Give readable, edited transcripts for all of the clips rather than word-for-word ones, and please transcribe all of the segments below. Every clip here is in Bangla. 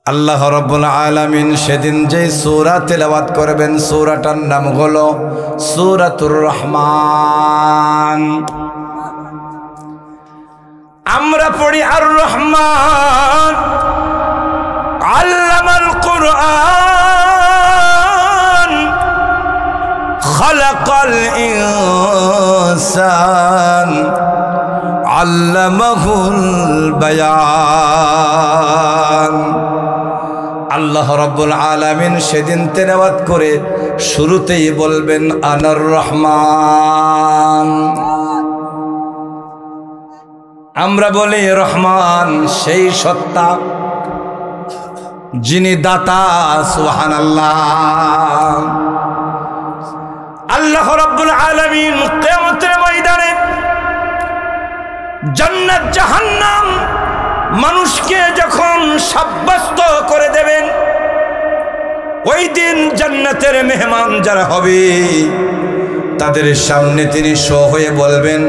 আল্লাহ রাব্বুল আলামিন সেদিন যে সূরা তেলাওয়াত করবেন সূরাটার নাম হলো সূরাতুর রহমান। আমরা পড়ি আর রহমান আল্লামাল কুরআন খালাকাল ইনসান আল্লামাহুল বায়ান। আল্লাহ রাব্বুল আলামিন সেদিন তেলাওয়াত করে শুরুতেই বলবেন আনার রহমান। আমরা বলি রহমান সেই সত্তা যিনি দাতা। সুবহানাল্লাহ। আল্লাহ রাব্বুল আলামিন কিয়ামতের ময়দানে জান্নাত জাহান্নাম মানুষকে যখন সাব্যস্ত করে দেবেন, ওই দিন জান্নাতের মেহমান যারা হবে তাদের সামনে তিনি শো হয়ে বলবেন,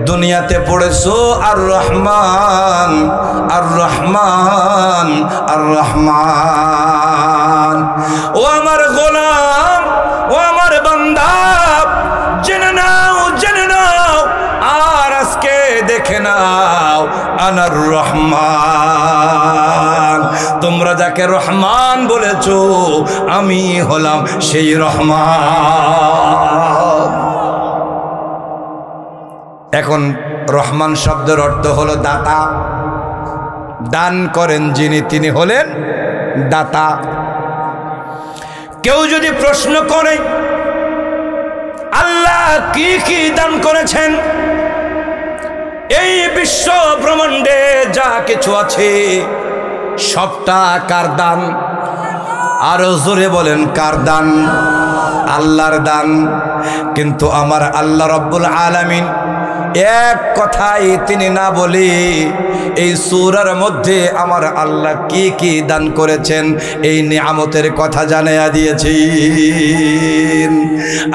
দুনিয়াতে পড়েছো আর রহমান আর রহমান আর রহমান। ও আমার গোলাম, ও আমার বান্দা, জেনে নাও জেনে নাও, আর আজকে দেখে নাও আনার রহমান। তোমরা যাকে রহমান বলেছো আমি হলাম সেই রহমান। এখন রহমান শব্দের অর্থ হলো দাতা। দান করেন যিনি তিনি হলেন দাতা। কেউ যদি প্রশ্ন করে আল্লাহ কি কি দান করেছেন, এই বিশ্ব ব্রহ্মাণ্ডে যা কিছু আছে সবটা কার দান? আরো জোরে বলেন কার দান? আল্লাহর দান। কিন্তু আমার আল্লাহ রাব্বুল আলামিন এক কথাই তিনি না বলে এই সূরার মধ্যে আমার আল্লাহ কি কি দান করেছেন এই নিয়ামতের কথা জানাইয়া দিয়েছেন।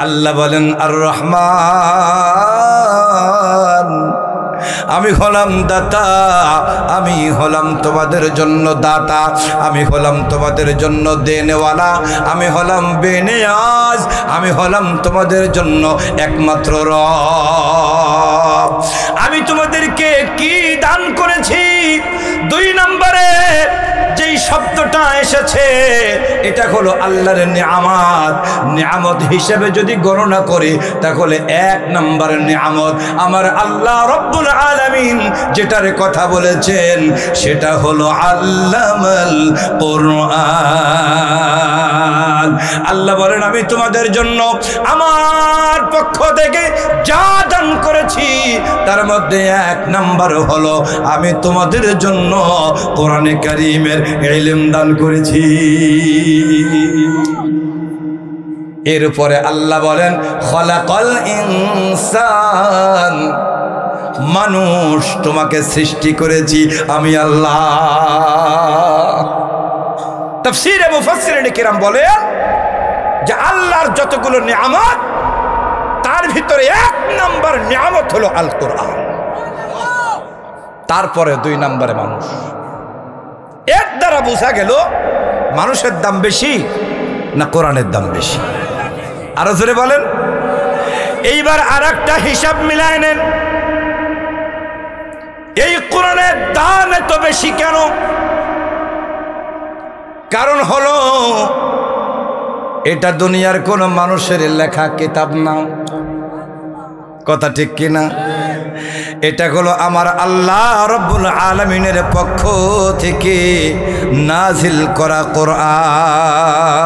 আল্লাহ বলেন আর রহমান, আমি হলাম দাতা, আমি হলাম তোমাদের জন্য দাতা, আমি হলাম তোমাদের জন্য দেনেওয়ালা, আমি হলাম বেনিয়াজ, আমি হলাম তোমাদের জন্য একমাত্র রব। আমি তোমাদেরকে কি দান করেছি? 2 নম্বরে যেই শব্দটা এসেছে এটা হলো আল্লাহর নিয়ামত। নিয়ামত হিসেবে যদি গণনা করি তাহলে 1 নম্বরের নিয়ামত আমার আল্লাহ রব্বুল আলামিন যেটার কথা বলেছেন সেটা হলো আল্লামাল কুরআন। আল্লাহ বলেন আমি তোমাদের জন্য আমার পক্ষ থেকে যা দান করেছি তার মধ্যে 1 নম্বর হলো আমি তোমাদের জন্য কোরআনে কারীমের ইলম দান করেছি। এরপরে আল্লাহ বলেন খলাকাল ইনসান, মানুষ তোমাকে সৃষ্টি করেছি আমি আল্লাহ। তাফসীরে মুফাসসিরিনে কিরাম বলে যে আল্লাহর যতগুলো নিয়ামত তার ভিতরে 1 নম্বর নিয়ামত হলো আল কোরআন, তারপরে 2 নম্বরে মানুষ। এর দ্বারা বোঝা গেল মানুষের দাম বেশি না কোরআনের দাম বেশি? আরো জোরে বলেন। এইবার আরেকটা হিসাব মিলায় নেন, এই কোরআনের দাম এত বেশি কেন? কারণ হলো এটা দুনিয়ার কোন মানুষের লেখা কিতাব না। কথা ঠিক কিনা? এটা হলো আমার আল্লাহ রব্বুল আলামিনের পক্ষ থেকে নাজিল করা কোরআন।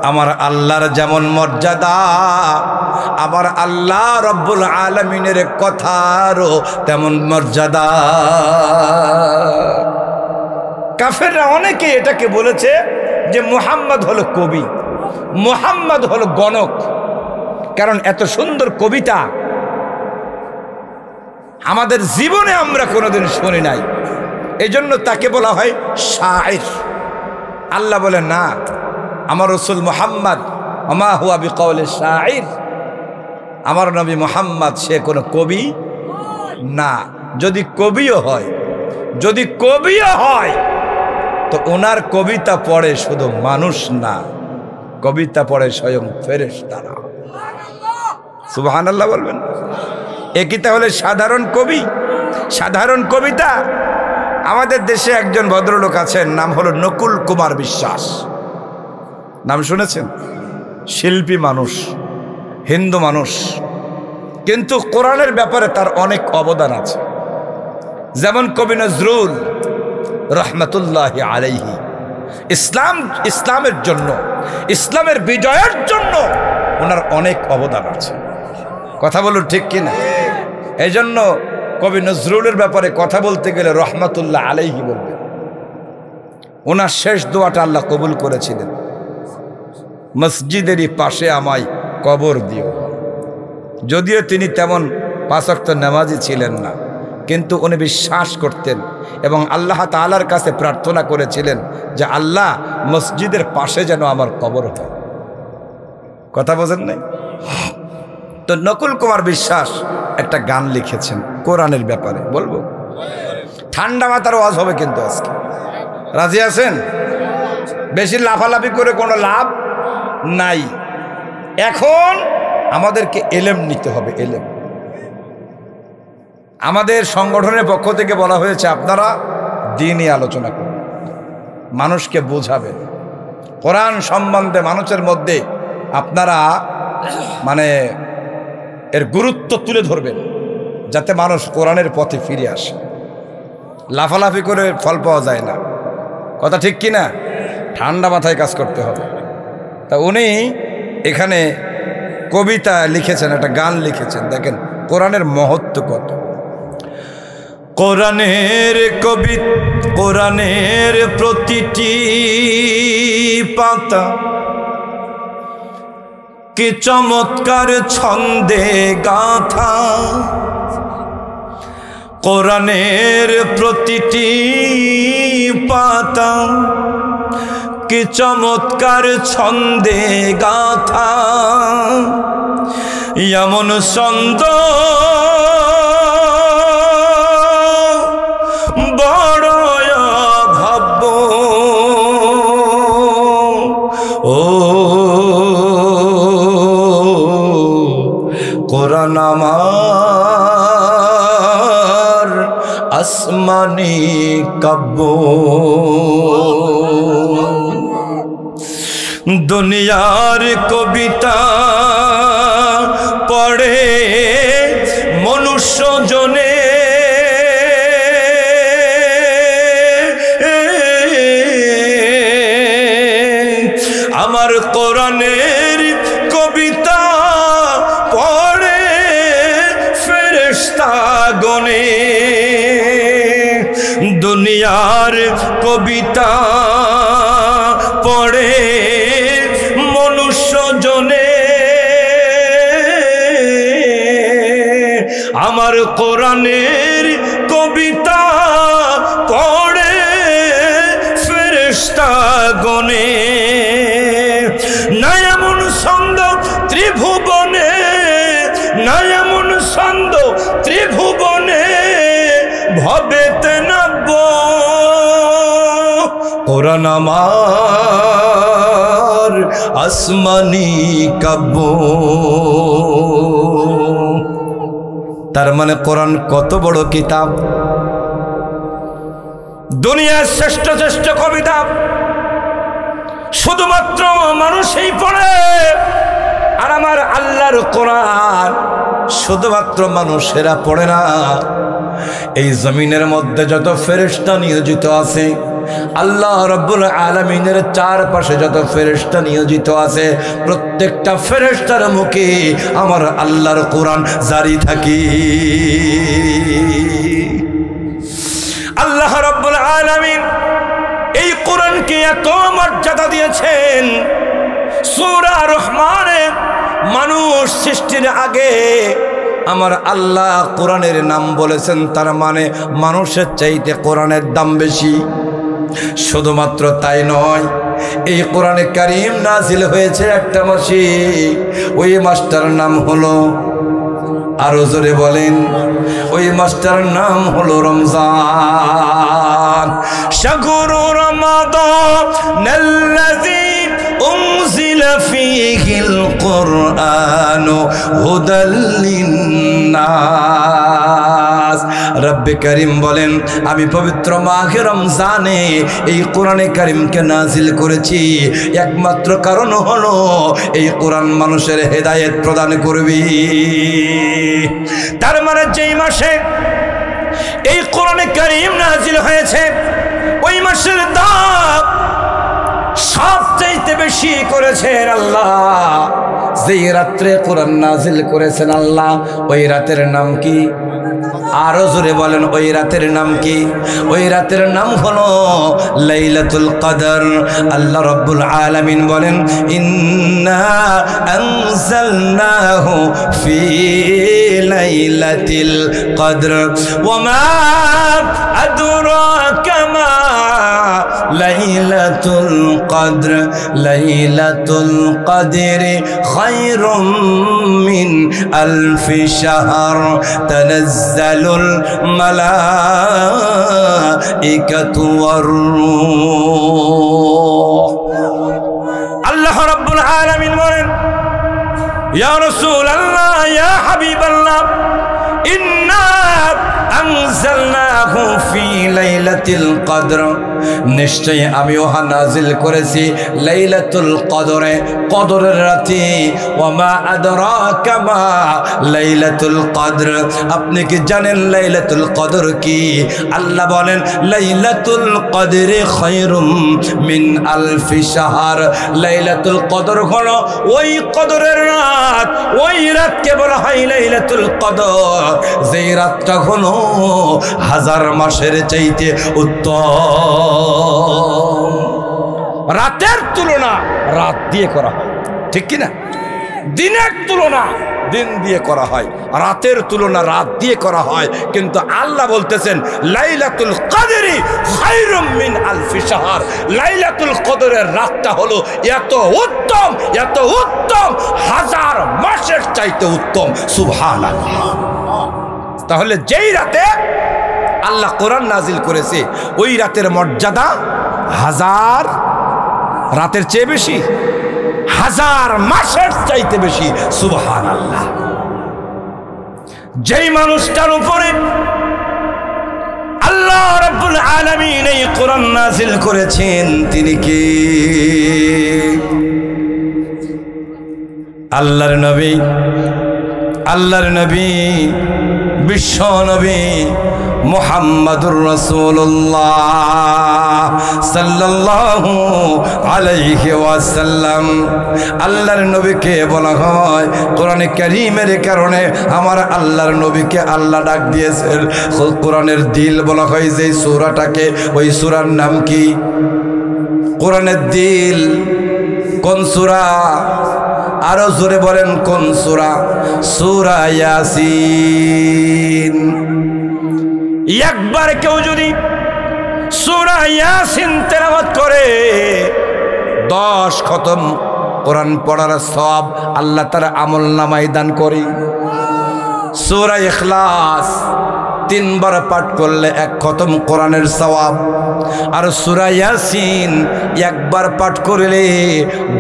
আমার আল্লাহর যেমন মর্যাদা, আমার আল্লাহ রব্বুল আলামিনের কথারও তেমন মর্যাদা। কাফেররা অনেকে এটাকে বলেছে যে মুহাম্মদ হলো কবি, মুহাম্মদ হলো গণক। কারণ এত সুন্দর কবিতা আমাদের জীবনে আমরা কোনোদিন শুনি নাই, এজন্য তাকে বলা হয় শায়ের। আল্লাহ বলেন না, আমার রাসূল মুহাম্মদ ওমা হুয়া বিকাউলি শায়ের, আমার নবী মুহাম্মদ সে কোনো কবি না। যদি কবিও হয় তো ওনার কবিতা পড়ে শুধু মানুষ না, কবিতা পড়ে স্বয়ং ফেরেশতারা। সুবহানাল্লাহ বলবেন। এ কি তাহলে সাধারণ কবি, সাধারণ কবিতা? আমাদের দেশে একজন ভদ্রলোক আছেন, নাম হলো নকুল কুমার বিশ্বাস। নাম শুনেছেন? শিল্পী মানুষ, হিন্দু মানুষ, কিন্তু কোরআনের ব্যাপারে তার অনেক অবদান আছে। যেমন কবি নজরুল রহমতুল্লাহি আলাইহি ইসলামের জন্য, ইসলামের বিজয়ের জন্য ওনার অনেক অবদান আছে। কথা বলুন ঠিক কিনা? এই জন্য কবি নজরুলের ব্যাপারে কথা বলতে গেলে রহমতুল্লাহ আলাইহি বলবে। ওনার শেষ দোয়াটা আল্লাহ কবুল করেছিলেন, মসজিদেরই পাশে আমায় কবর দিও। যদিও তিনি তেমন 5 ওয়াক্ত নামাজি ছিলেন না, কিন্তু উনি বিশ্বাস করতেন এবং আল্লাহ তাআলার কাছে প্রার্থনা করেছিলেন যে আল্লাহ মসজিদের পাশে যেন আমার কবর হয়। কথা বোঝেন নাই? তো নকুল কুমার বিশ্বাস একটা গান লিখেছেন কোরআনের ব্যাপারে, বলবো? ঠান্ডা মাথার ওয়াজ হবে কিন্তু আজকে। রাজি আছেন? বেশি লাফালাফি করে কোনো লাভ নাই। এখন আমাদেরকে এলেম নিতে হবে, এলেম। আমাদের সংগঠনের পক্ষ থেকে বলা হয়েছে আপনারা দ্বীনি আলোচনা করুন, মানুষকে বোঝাবেন কোরআন সম্বন্ধে, মানুষের মধ্যে আপনারা মানে এর গুরুত্ব তুলে ধরবেন, যাতে মানুষ কোরআনের পথে ফিরে আসে। লাফালাফি করে ফল পাওয়া যায় না, কথা ঠিক কি না? ঠান্ডা মাথায় কাজ করতে হবে। তা উনি এখানে কবিতা লিখেছেন, একটা গান লিখেছেন, দেখেন কোরআনের মহত্ব কত। কোরআনের প্রতিটি পাতা কি চমৎকার ছন্দে গাথা, কোরআনের প্রতিটি পাতা কি চমৎকার ছন্দে গাথা, এমন ছন্দ বড় ভাব্য। ও কোরআন আমার আসমানি কাব্য, দুনিয়ার কবিতা পড়ে মনুষ্য জনে, আমার কোরআনের কবিতা পড়ে ফেরেশতা গনে। দুনিয়ার কবিতা পড়ে মনুষ্য জনে, আমার কোরআনের কবিতা পড়ে ফেরেশতা গনে। না এমন ছন্দ ত্রিভুবনে, না এমন ছন্দ ত্রিভুবনে, ভবেতে নব্য। কোরআন আমার আসমানি কাব্য। তার মানে কোরআন কত বড় কিতাব, দুনিয়ার শ্রেষ্ঠ শ্রেষ্ঠ কবিতা শুধুমাত্র মানুষই পড়ে, আর আমার আল্লাহর কোরআন শুধুমাত্র মানুষেরা পড়ে না। এই জমিনের মধ্যে যত ফেরেশতা নিয়োজিত আছে, আল্লাহ রাব্বুল আলামিনের চারপাশে যত ফেরেশতা নিয়োজিত আছে, প্রত্যেকটা ফেরেশতার মুখে আমার আল্লাহর কোরআন জারি থাকে। আল্লাহ রাব্বুল আলামিন এই কোরআনকে এত মর্যাদা দিয়েছেন। সূরা রহমানে মানুষ সৃষ্টির আগে আমার আল্লাহ কোরআনের নাম বলেছেন, তার মানে মানুষের চাইতে কোরআনের দাম বেশি। শুধুমাত্র তাই নয়, এই কোরআনে কারীম নাজিল হয়েছে একটা মাসে, ওই মাসটার নাম হলো, আরো জোরে বলেন, ওই মাসটার নাম হলো রমজান। রমাদান শাহরু রমাদানাল্লাযী উনজিলা ফীহিল কুরআনু হুদাল লিন্নাস। রব্বে করিম বলেন আমি পবিত্র মাহে রমজানে এই কোরআনে কারিমকে নাজিল করেছি, একমাত্র কারণ হলো এই কোরআন মানুষের হেদায়েত প্রদান করবে। তার মানে যেই মাসে এই কোরআনে কারিম নাজিল হয়েছে ওই মাসের দাম সবচাইতে বেশি করেছেন আল্লাহ। যেই রাত্রে কোরআন নাজিল করেছেন আল্লাহ, ওই রাতের নাম কি? আরো জোরে বলেন, ওই রাতের নাম কি? ওই রাতের নাম হলো লাইলাতুল কদর। আল্লাহ রাব্বুল আলামিন বলেন ইন্না আনজালনাহু ফি লাইলাতিল কদর ওয়া মা আদরাকা মা লাইলাতুল কদর লাইলাতুল কদরি খায়রুম মিন আলফি শাহর তানাজ্জালুল মালাইকাতু ওয়ার রূহ। আল্লাহ রাব্বুল আলামিন বলেন ইয়া রাসূলুল্লাহ ইয়া হাবিবাল্লাহ ইন্না আনজালনাহু ফি লাইলাতিল কদর, নিশ্চয় আমি ওহা নাজিল করেছি লাইলাতুল কদরে, কদরের রাতে। ওয়া মা আদরাকা মা লাইলাতুল কদর, আপনি কি জানেন লাইলাতুল কদর কি? আল্লাহ বলেন লাইলাতুল কদরে খায়রুম মিন আলফি শাহর। লাইলাতুল কদর হলো ওই কদরের রাত, ওই রাতকে বলা হয় লাইলাতুল কদর, যেই রাতটা হলো হাজার মাসের চাইতে উত্তম। রাতের তুলনা রাত দিয়ে করা হয়, ঠিক কিনা? দিনের তুলনা দিন দিয়ে করা হয়, রাতের তুলনা রাত দিয়ে করা হয়। কিন্তু আল্লাহ বলতেছেন লাইলাতুল কদরি খায়রুম মিন আলফি শাহর। লাইলাতুল কদরের রাতটা হলো এত উত্তম, এত উত্তম, হাজার মাসের চাইতে উত্তম। সুবহানাল্লাহ। তাহলে যেই রাতে আল্লাহ কোরআন নাজিল করেছে ওই রাতের মর্যাদা হাজার রাতের চেয়ে বেশি, হাজার মাসের চাইতে বেশি। সুবহানাল্লাহ। যেই মানুষটার উপরে আল্লাহ রাব্বুল আলামিন এই কোরআন নাজিল করেছেন তিনি কে? আল্লাহর নবী, আল্লাহর নবী, বিশ্ব নবী মুহাম্মাদুর রাসূলুল্লাহ সাল্লাল্লাহু আলাইহি ওয়াসাল্লাম। আল্লাহর নবীকে বলা হয় কোরআনে কারীমের কারণে আমার আল্লাহর নবীকে আল্লাহ ডাক দিয়েছেন কোরআনের দিল বলা হয় যে সূরাটাকে। ওই সূরার নাম কি? কোরআনের দিল। কোন সূরা? আরো জোরে বলেন কোন সূরা? সূরা ইয়াসিন। একবার কেউ যদি সূরা ইয়াসিন তেলাওয়াত করে 10 খতম কোরআন পড়ার সওয়াব আল্লাহ তার আমলনামায় দান করে। সূরা ইখলাস 3 বার পাঠ করলে 1 খতম কোরআনের সওয়াব। আর সূরা ইয়াসিন একবার পাঠ করলে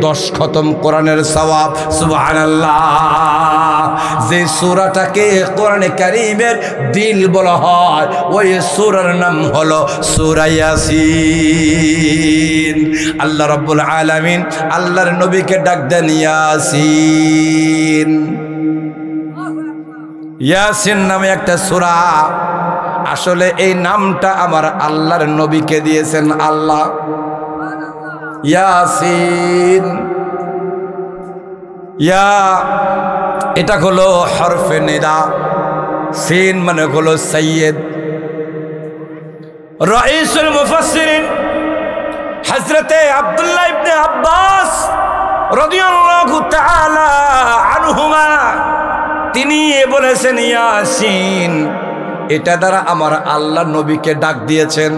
10 খতম কোরআনের সওয়াব। সুবহানাল্লাহ। যে সূরাটাকে কোরআনে কারীমের দিল বলা হয় ওই সূরার নাম হলো সূরা ইয়াসিন। আল্লাহ রাব্বুল আলামিন আল্লাহর নবীকে ডাক দেন ইয়াসিন। ইয়াসিন নামে একটা সূরা, আসলে এই নামটা আমার আল্লাহর নবীকে দিয়েছেন আল্লাহ। ইয়াসিন, ইয়া এটা হলো হরফে নিদা, সিন মানে হলো সৈয়দ। রাইসুল মুফাসসিরিন হযরতে আব্দুল্লাহ ইবনে আব্বাস রাদিয়াল্লাহু তাআলা আনহুমা তিনি বলেছেন ইয়াসিন এটা দ্বারা আমার আল্লাহ নবীকে ডাক দিয়েছেন।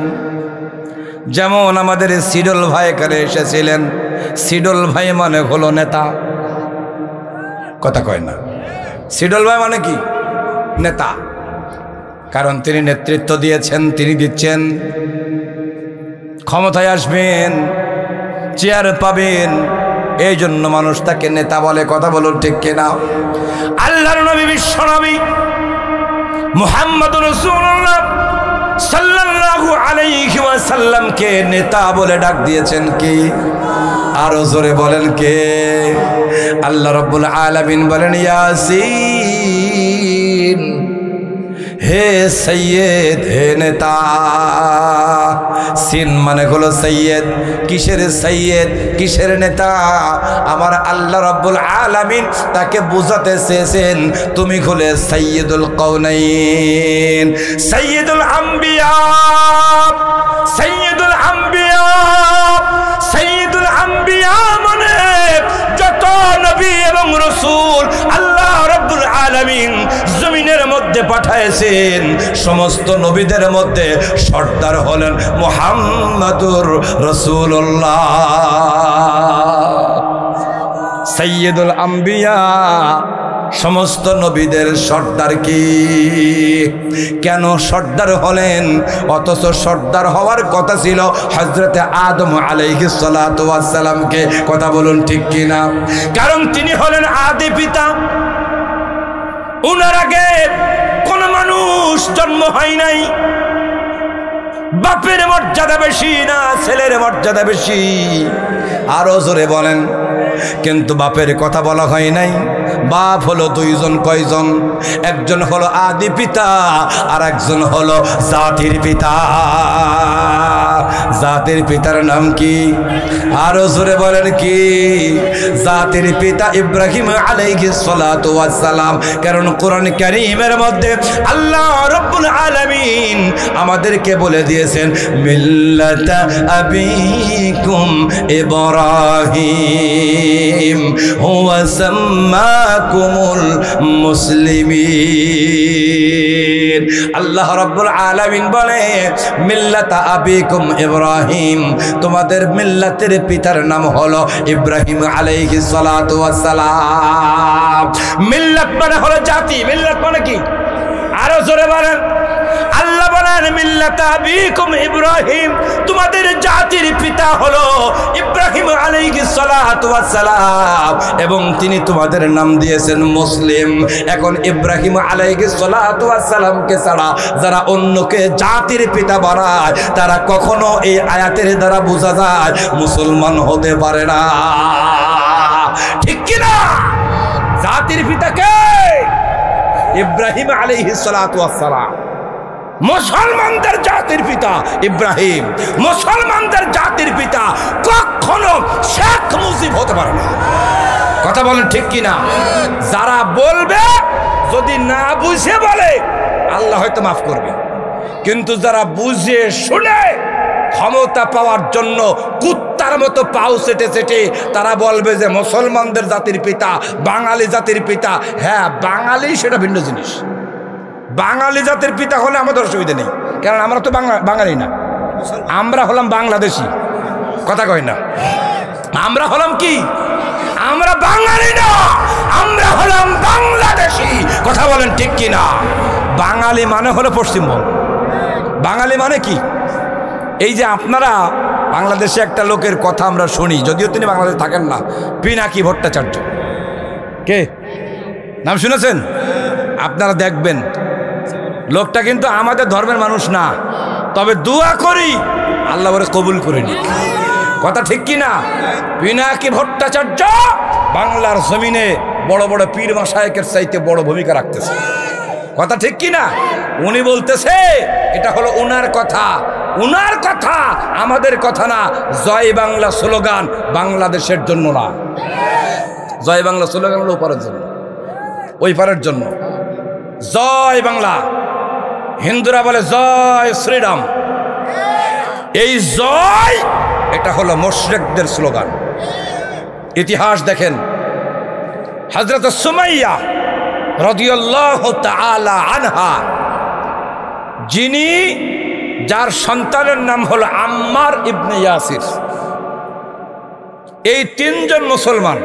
যেমন আমাদের সিডল ভাই এখানে এসেছিলেন, সিডল ভাই মানে হলো নেতা, কথা কয় না। সিডল ভাই মানে কি? নেতা। কারণ তিনি নেতৃত্ব দিয়েছেন, তিনি দিচ্ছেন। ক্ষমতায় আসবেন, চেয়ার পাবেন, এই জন্য মানুষ তাকে নেতা বলে। কথা বলুন ঠিক কিনা? আল্লাহর নবী, বিশ্ব নবী মুহাম্মদুর রাসূলুল্লাহ সাল্লাল্লাহু আলাইহি ওয়াসাল্লামকে নেতা বলে ডাক দিয়েছেন কি? আরো জোরে বলেন কে? আল্লাহ রাব্বুল আলামিন বলেন, ইয়াসিন, হে সৈয়দ, হে নেতা। সিন মানে হলো সৈয়দ। কিসের সৈয়দ, কিসের নেতা? আমার আল্লাহ রাব্বুল আলামিন তাকে বুঝাতে চেয়েছেন, তুমি হলে সৈয়দুল কওনাইন, সৈয়দুল আম্বিয়া, সৈয়দুল আম্বিয়া। সৈয়দুল আম্বিয়া মানে যত নবী এবং রাসূল আল্লাহ রাব্বুল আলামিন জমিনের মধ্যে পাঠাইছেন, সমস্ত নবীদের মধ্যে সর্দার হলেন মুহাম্মাদুর রাসূলুল্লাহ। সৈয়দুল আম্বিয়া, সমস্ত নবীদের সর্দার। কি কেন সর্দার হলেন? অথচ সর্দার হওয়ার কথা ছিল হযরতে আদম আলাইহিস সালাতু ওয়াস সালামকে। কথা বলুন ঠিক কিনা? কারণ তিনি হলেন আদি পিতা। উনার আগে কোন মানুষ জন্ম হয় নাই। বাপের মর্যাদা বেশি না ছেলের মর্যাদা বেশি? আরো জোরে বলেন। কিন্তু বাপের কথা বলা হয় নাই। বাপ হলো দুইজন। কয়জন? একজন হলো আদি পিতা, আর একজন হলো জাতির পিতা। জাতির পিতার নাম কি? আরো জোরে বলেন কি? জাতির পিতা ইব্রাহিম আলাইহিস সালাতু ওয়াস সালাম। কারণ কোরআন কারীমের মধ্যে আল্লাহ রাব্বুল আলামিন আমাদেরকে বলে দিয়েছেন, মিল্লাতা আবিকুম ইব্রাহিম হুয়া সাম্মাকুমুল মুসলিমিন। আল্লাহ রাব্বুল আলামিন বলে, মিল্লাতা আবিকুম ইব্রাহিম, তোমাদের মিল্লাতের পিতার নাম হলো ইব্রাহিম আলাইহিস সালাতু ওয়াস সালাম। মিল্লাত মানে হলো জাতি। মিল্লাত মানে কি? আরো জোরে বলেন। আল্লাহ বলেন, মিল্লাতা আবিকুম ইব্রাহিম, তোমাদের জাতির পিতা হলো ইব্রাহিম আলাইহিস সালাতু ওয়াস সালাম, এবং তিনি তোমাদের নাম দিয়েছেন মুসলিম। এখন ইব্রাহিম আলাইহিস সালাতু ওয়াস সালামকে ছাড়া যারা অন্যকে জাতির পিতা বানায়, তারা কখনো এই আয়াতের দ্বারা বোঝা যায় মুসলমান হতে পারে না। ঠিক কি না? জাতির পিতা কে? ইব্রাহিম আলাইহিস সালাতু ওয়াস সালাম। মুসলমানদের জাতির পিতা ইব্রাহিম। মুসলমানদের জাতির পিতা কখনো শেখ মুজিব হতে পারে না। কথা বলেন ঠিক কিনা? যারা বলবে, যদি না বুঝে বলে, আল্লাহ হয়তো মাফ করবে। কিন্তু যারা বুঝে শুনে ক্ষমতা পাওয়ার জন্য কুত্তার মতো পাও চেটে চেটে তারা বলবে যে মুসলমানদের জাতির পিতা, বাঙালি জাতির পিতা। হ্যাঁ, বাঙালি সেটা ভিন্ন জিনিস। বাঙালি জাতির পিতা হলে আমাদের অসুবিধা নেই, কারণ আমরা তো বাঙালি না, আমরা হলাম বাংলাদেশি। কথা কয় না? আমরা হলাম কি? আমরা বাঙালি না, আমরা হলাম বাংলাদেশি। কথা বলেন ঠিক কি না? বাঙালি মানে হলো পশ্চিমবঙ্গ। বাঙালি মানে কি? এই যে আপনারা বাংলাদেশে একটা লোকের কথা আমরা শুনি, যদিও তিনি বাংলাদেশে থাকেন না, পিনাকি ভট্টাচার্য। কে নাম শুনেছেন? আপনারা দেখবেন, লোকটা কিন্তু আমাদের ধর্মের মানুষ না, তবে দোয়া করি আল্লাহ ওরে কবুল করে নি। কথা ঠিক কি না? পিনাকি ভট্টাচার্য বাংলার জমিনে বড় বড় পীর মাশায়েখের চাইতে বড় ভূমিকা রাখতেছে। কথা ঠিক কি না? উনি বলতেছে, এটা হলো উনার কথা, উনার কথা, আমাদের কথা না। জয় বাংলা স্লোগান বাংলাদেশের জন্য না। জয় বাংলা স্লোগান হলো ওপারের জন্য, ওই পারের জন্য। জয় বাংলা, হিন্দুরা বলে জয় শ্রীরাম। এই জয়, এটা হলো মুশরিকদের স্লোগান। ইতিহাস দেখেন, হযরত সুমাইয়া রাদিয়াল্লাহু তাআলা আনহা, যিনি, যার সন্তানের নাম হলো আম্মার ইবনে ইয়াসির, এই তিনজন মুসলমান।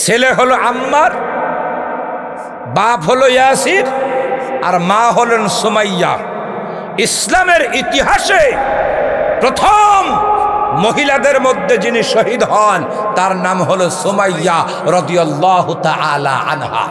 ছেলে হলো আম্মার, বাপ হলো ইয়াসির, আর মা হলেন সুমাইয়া। ইসলামের ইতিহাসে প্রথম মহিলাদের মধ্যে যিনি শহীদ হন তার নাম হলো সুমাইয়া রাদিয়াল্লাহু তাআলা আনহা।